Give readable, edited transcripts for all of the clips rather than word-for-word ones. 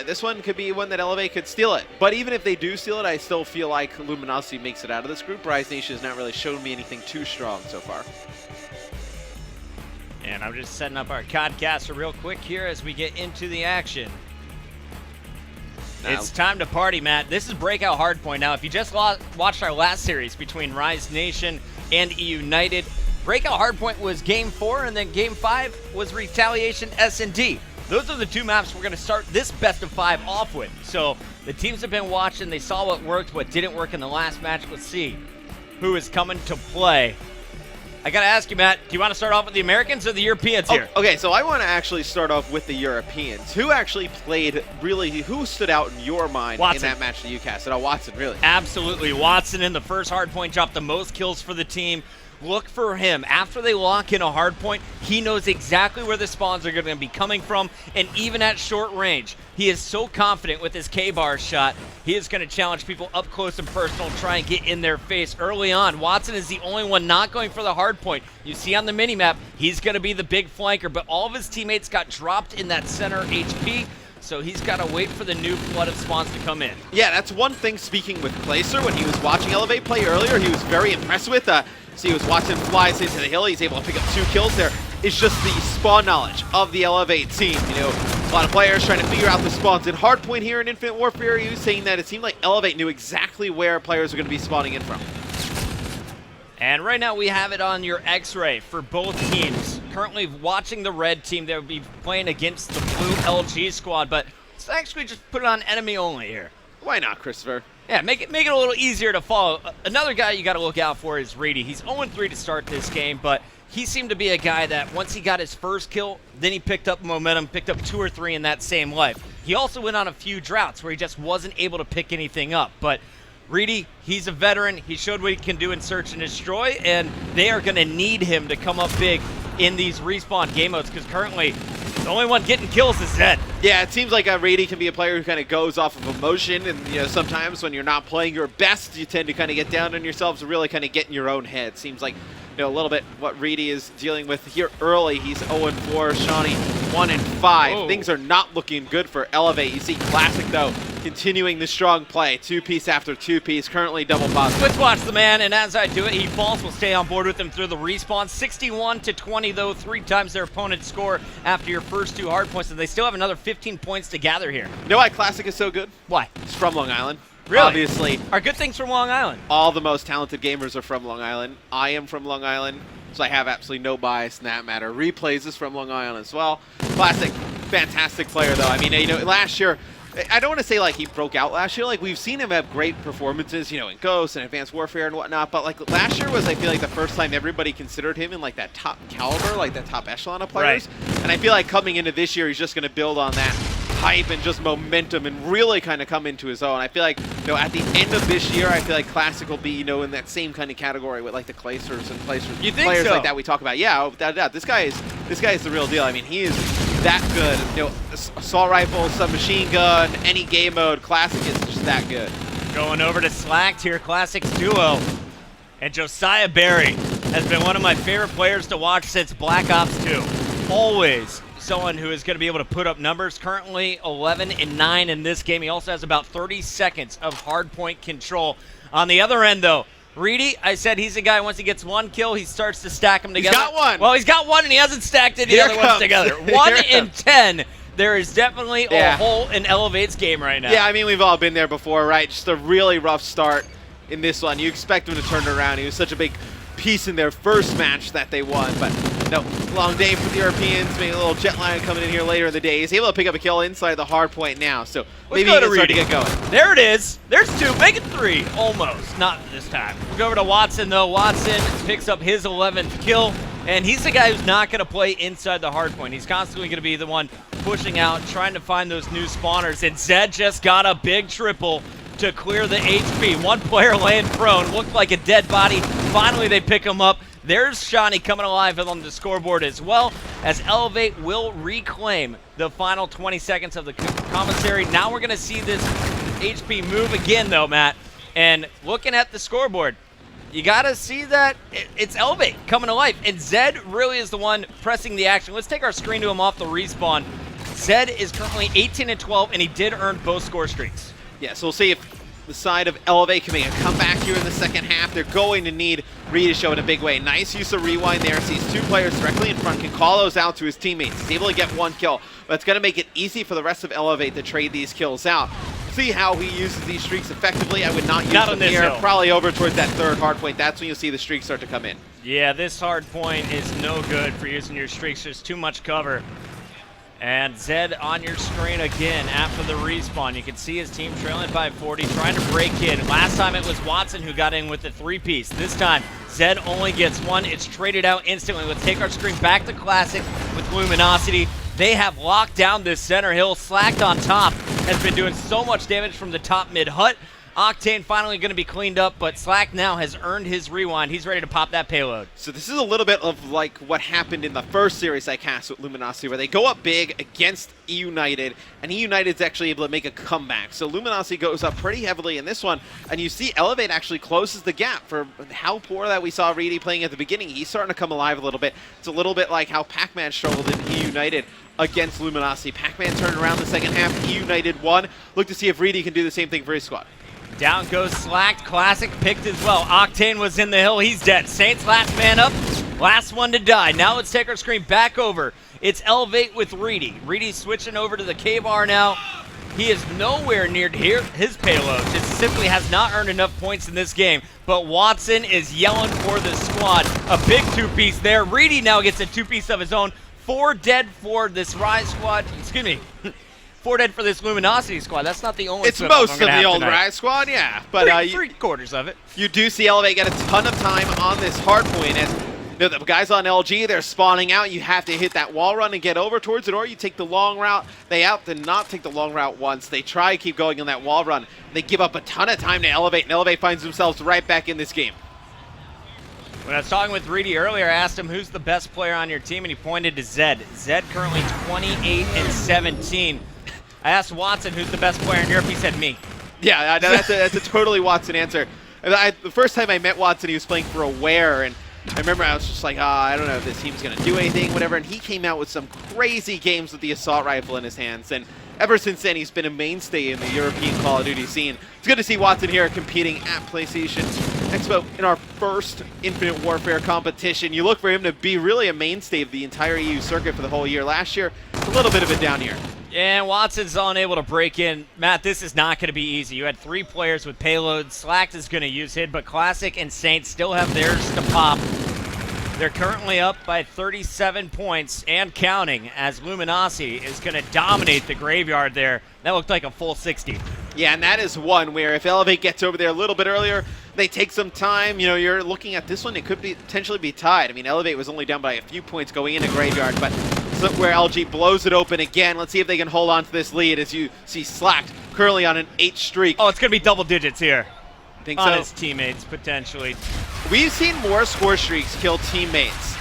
this one could be one that Elevate could steal it. But even if they do steal it, I still feel like Luminosity makes it out of this group. Rise Nation has not really shown me anything too strong so far. And I'm just setting up our Codcaster real quick here as we get into the action. It's time to party, Matt. This is Breakout Hardpoint. Now, if you just watched our last series between Rise Nation and United, Breakout Hardpoint was Game 4, and then Game 5 was Retaliation S&D. Those are the two maps we're going to start this best of 5 off with. So the teams have been watching. They saw what worked, what didn't work in the last match. Let's see who is coming to play. I got to ask you, Matt, do you want to start off with the Americans or the Europeans here? Okay, so I want to actually start off with the Europeans. Who actually played who stood out in your mind Watson. in that match that you casted? Oh, Watson, really? Absolutely. Watson in the first hardpoint dropped the most kills for the team. Look for him. After they lock in a hardpoint, he knows exactly where the spawns are going to be coming from, and even at short range, he is so confident with his K-bar shot, he is going to challenge people up close and personal, try and get in their face early on. Watson is the only one not going for the hardpoint. You see on the minimap, he's going to be the big flanker, but all of his teammates got dropped in that center HP, so he's got to wait for the new flood of spawns to come in. Yeah, that's one thing speaking with Placer. When he was watching Elevate play earlier, he was very impressed with see, he was watching flies into the hill. He's able to pick up 2 kills there. It's just the spawn knowledge of the Elevate team. You know, a lot of players trying to figure out the spawns. In Hardpoint here in Infinite Warfare, he was saying that it seemed like Elevate knew exactly where players are going to be spawning in from. And right now we have it on your X-ray for both teams. Currently watching the red team, they'll be playing against the blue LG squad, but let's actually just put it on enemy only here. Why not, Christopher? Yeah, make it a little easier to follow. Another guy you got to look out for is Reedy. He's 0-3 to start this game, but he seemed to be a guy that once he got his first kill, then he picked up momentum, picked up 2 or 3 in that same life. He also went on a few droughts where he just wasn't able to pick anything up, but Reedy, he's a veteran. He showed what he can do in Search and Destroy, and they are going to need him to come up big in these respawn game modes, because currently the only one getting kills is Zed. Yeah, it seems like Reedy can be a player who kind of goes off of emotion, and you know, sometimes when you're not playing your best, you tend to kind of get down on yourselves and really kind of get in your own head. Seems like, you know, a little bit what Reedy is dealing with here early. He's 0-4, Shawnee 1-5. Whoa. Things are not looking good for Elevate. You see Classic, though, continuing the strong play. 2-piece after 2-piece, currently double positive. Let's watch the man, and as I do it, he falls. We'll stay on board with him through the respawn. 61-20, though, 3 times their opponent's score after your first 2 hard points, and they still have another 15 points to gather here. You know why Classic is so good? Why? It's from Long Island. Really? Obviously. Are good things from Long Island? All the most talented gamers are from Long Island. I am from Long Island, so I have absolutely no bias in that matter. Replays is from Long Island as well. Classic, fantastic player, though. I mean, you know, last year, I don't want to say like he broke out last year. Like, we've seen him have great performances, you know, in Ghost and Advanced Warfare and whatnot. But like last year was, I feel like, the first time everybody considered him in like that top caliber, like that top echelon of players. Right. And I feel like coming into this year, he's just going to build on that hype and just momentum and really kind of come into his own. I feel like, you know, at the end of this year, I feel like Classic will be, you know, in that same kind of category with like the Clacers and players so? like that we talk about. Yeah, without a doubt. This guy is the real deal. I mean, he is that good. You know, assault rifle, submachine gun, any game mode, Classic is just that good. Going over to Slacked here, Classic's duo. And Josiah Berry has been one of my favorite players to watch since Black Ops 2. Always someone who is going to be able to put up numbers. Currently 11-9 in this game. He also has about 30 seconds of hardpoint control. On the other end, though, Reedy, I said he's a guy, once he gets 1 kill, he starts to stack them together. He's got 1. Well, he's got 1, and he hasn't stacked any other ones together. 1-10. There is definitely a hole in Elevate's game right now. Yeah, I mean, we've all been there before, right? Just a really rough start in this one. You expect him to turn it around. He was such a big piece in their first match that they won, but no, long day for the Europeans. Maybe a little jet line coming in here later in the day. He's able to pick up a kill inside the hard point now, so maybe he can start to get going. There it is. There's 2. Make it 3. Almost. Not this time. We'll go over to Watson, though. Watson picks up his 11th kill, and he's the guy who's not going to play inside the hard point. He's constantly going to be the one pushing out, trying to find those new spawners, and Zed just got a big triple to clear the HP. 1 player laying prone, looked like a dead body. Finally, they pick him up. There's Shawnee coming alive on the scoreboard as well, as Elevate will reclaim the final 20 seconds of the commissary. Now we're going to see this HP move again, though, Matt. And looking at the scoreboard, you got to see that it's Elevate coming to life. And Zed really is the one pressing the action. Let's take our screen to him off the respawn. Zed is currently 18-12, and he did earn both score streaks. Yeah, so we'll see if the side of Elevate can make a comeback here in the second half. They're going to need Reed to show in a big way. Nice use of rewind there. Sees two players directly in front, can call those out to his teammates. He's able to get one kill, but it's going to make it easy for the rest of Elevate to trade these kills out. See how he uses these streaks effectively. I would not use them here. Probably over towards that third hard point. That's when you'll see the streaks start to come in. Yeah, this hard point is no good for using your streaks. There's too much cover. And Zed on your screen again after the respawn. You can see his team trailing by 40, trying to break in. Last time it was Watson who got in with the three-piece. This time, Zed only gets one. It's traded out instantly. Let's take our screen back to Classic with Luminosity. They have locked down this center hill. Slacked on top has been doing so much damage from the top mid hut. Octane finally going to be cleaned up, but Slack now has earned his rewind. He's ready to pop that payload. So this is a little bit of like what happened in the first series I cast with Luminosity, where they go up big against E-United, and E-United's actually able to make a comeback. So Luminosity goes up pretty heavily in this one, and you see Elevate actually closes the gap for how poor that we saw Reedy playing at the beginning. He's starting to come alive a little bit. It's a little bit like how Pac-Man struggled in E-United against Luminosity. Pac-Man turned around the second half, E-United won. Look to see if Reedy can do the same thing for his squad. Down goes Slacked. Classic picked as well. Octane was in the hill. He's dead. Saints last man up. Last one to die. Now let's take our screen back over. It's Elevate with Reedy. Reedy's switching over to the K-Bar now. He is nowhere near here. His payload just simply has not earned enough points in this game. But Watson is yelling for the squad. A big two-piece there. Reedy now gets a two-piece of his own. 4 dead for this Rise squad. Excuse me. 4 dead for this Luminosity squad. That's not the only. It's most of the old Rise squad, yeah. But three-quarters of it. You do see Elevate get a ton of time on this hard point, and the guys on LG, they're spawning out. You have to hit that wall run and get over towards it, or you take the long route. They opt to not take the long route once. They try to keep going on that wall run. They give up a ton of time to Elevate, and Elevate finds themselves right back in this game. When I was talking with Reedy earlier, I asked him who's the best player on your team, and he pointed to Zed. Zed currently 28-17. I asked Watson who's the best player in Europe. He said me. Yeah, that's a totally Watson answer. The first time I met Watson, he was playing for Aware, and I remember I was just like, I don't know if this team's going to do anything, whatever. And he came out with some crazy games with the assault rifle in his hands. And ever since then, he's been a mainstay in the European Call of Duty scene. It's good to see Watson here competing at PlayStation Expo in our first Infinite Warfare competition. You look for him to be really a mainstay of the entire EU circuit for the whole year. Last year, a little bit of a down year. And Watson's unable to break in. Matt, this is not going to be easy. You had 3 players with payloads. Slacked is going to use hit, but Classic and Saints still have theirs to pop. They're currently up by 37 points and counting, as Luminosity is going to dominate the graveyard there. That looked like a full 60. Yeah, and that is one where if Elevate gets over there a little bit earlier, they take some time. You know, you're looking at this one, it could potentially be tied. I mean, Elevate was only down by a few points going into graveyard, but where LG blows it open again. Let's see if they can hold on to this lead as you see Slacked currently on an 8 streak. Oh, it's going to be double digits here. Think on so? His teammates, potentially. We've seen more score streaks kill teammates.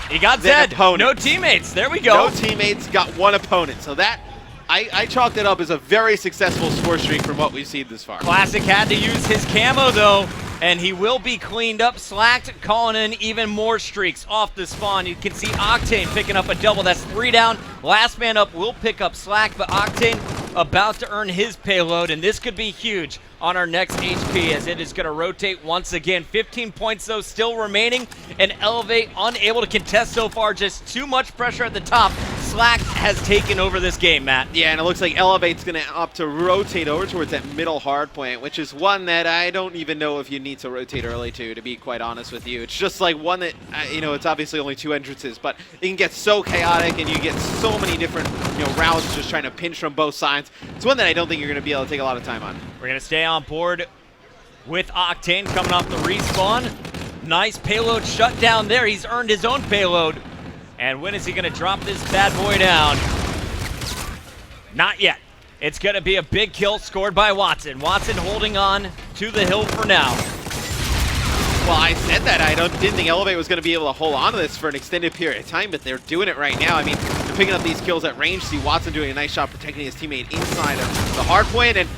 He got Zed. No teammates. There we go. No teammates, got one opponent. So that, I chalked it up as a very successful score streak from what we've seen this far. Classic had to use his camo, though, and he will be cleaned up. Slacked calling in even more streaks off the spawn. You can see Octane picking up a double. That's 3 down. Last man up will pick up Slack, but Octane about to earn his payload, and this could be huge on our next HP as it is going to rotate once again. 15 points, though, still remaining, and Elevate unable to contest so far. Just too much pressure at the top. Slack has taken over this game, Matt. Yeah, and it looks like Elevate's going to opt to rotate over towards that middle hard point, which is one that I don't even know if you need to rotate early to be quite honest with you. It's just like one that, you know, it's obviously only 2 entrances, but it can get so chaotic and you get so many different, you know, routes just trying to pinch from both sides. It's one that I don't think you're going to be able to take a lot of time on. We're going to stay on board with Octane coming off the respawn. Nice payload shut down there. He's earned his own payload. And when is he going to drop this bad boy down? Not yet. It's going to be a big kill scored by Watson. Watson holding on to the hill for now. Well, I said that. I didn't think Elevate was going to be able to hold on to this for an extended period of time, but they're doing it right now. I mean, they're picking up these kills at range. See Watson doing a nice job protecting his teammate inside of the hard point, and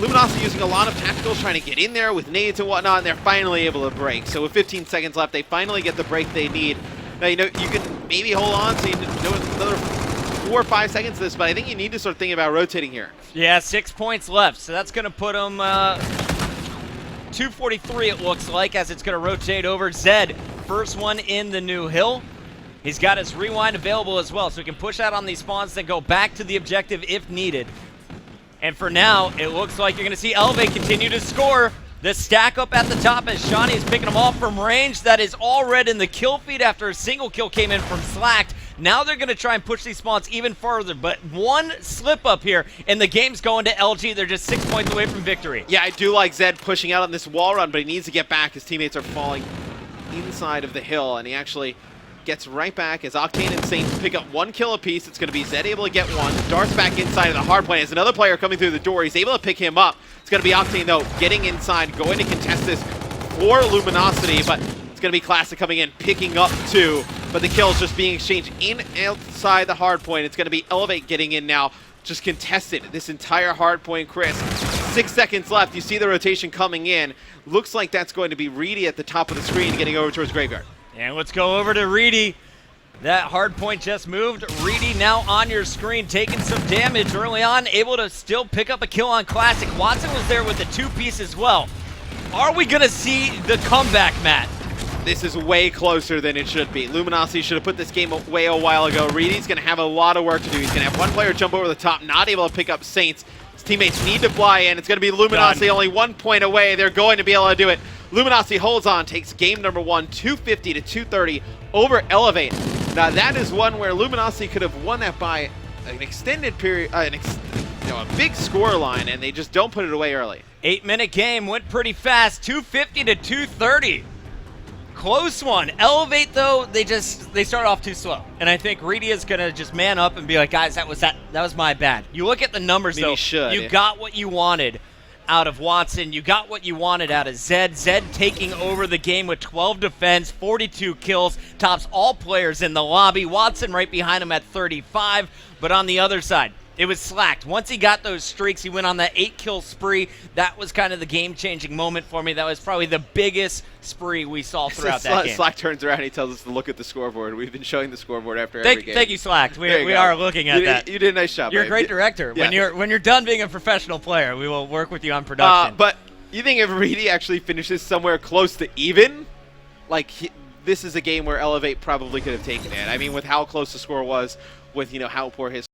Luminosity using a lot of tacticals, trying to get in there with nades and whatnot, and they're finally able to break. So with 15 seconds left, they finally get the break they need. Now, you know, you can maybe hold on to another 4 or 5 seconds of this, but I think you need to start thinking about rotating here. Yeah, 6 points left, so that's going to put him 243 it looks like, as it's going to rotate over. Zed, first one in the new hill. He's got his rewind available as well, so he can push out on these spawns, then go back to the objective if needed. And for now, it looks like you're going to see Elevate continue to score. The stack up at the top as Shawnee is picking them off from range. That is all red in the kill feed after a single kill came in from Slacked. Now they're going to try and push these spawns even further, but one slip up here, and the game's going to LG. They're just 6 points away from victory. Yeah, I do like Zed pushing out on this wall run, but he needs to get back. His teammates are falling inside of the hill, and he actually gets right back as Octane and Saints pick up 1 kill apiece. It's going to be Zed able to get one. Darts back inside of the hard point. As another player coming through the door, he's able to pick him up. It's going to be Octane, though, getting inside, going to contest this for Luminosity, but it's going to be Classic coming in, picking up 2, but the kills just being exchanged in outside the hard point. It's going to be Elevate getting in now, just contested this entire hard point. Chris, 6 seconds left. You see the rotation coming in. Looks like that's going to be Reedy at the top of the screen getting over towards Graveyard. And let's go over to Reedy. That hard point just moved. Reedy now on your screen, taking some damage early on, able to still pick up a kill on Classic. Watson was there with the 2-piece as well. Are we going to see the comeback, Matt? This is way closer than it should be. Luminosity should have put this game away a while ago. Reedy's going to have a lot of work to do. He's going to have one player jump over the top, not able to pick up Saints. His teammates need to fly in. It's going to be Luminosity only 1 point away. They're going to be able to do it. Luminosity holds on, takes game number 1, 250 to 230 over Elevate. Now that is one where Luminosity could have won that by an extended period, a big score line, and they just don't put it away early. 8-minute game, went pretty fast, 250 to 230. Close one. Elevate, though, they start off too slow. And I think Reedy is going to just man up and be like, guys, that was my bad. You look at the numbers, though. You got what you wanted out of Watson. You got what you wanted out of Zed. Zed taking over the game with 12 defense, 42 kills, tops all players in the lobby. Watson right behind him at 35. But on the other side, it was Slacked. Once he got those streaks, he went on that 8-kill spree. That was kind of the game-changing moment for me. That was probably the biggest spree we saw throughout that game. Slack turns around and he tells us to look at the scoreboard. We've been showing the scoreboard after every game. Thank you, Slacked. We are looking at that. You did a nice job. You're a great director. Yeah. When you're done being a professional player, we will work with you on production. But you think if Reedy actually finishes somewhere close to even, this is a game where Elevate probably could have taken it. I mean, with how close the score was, with how poor his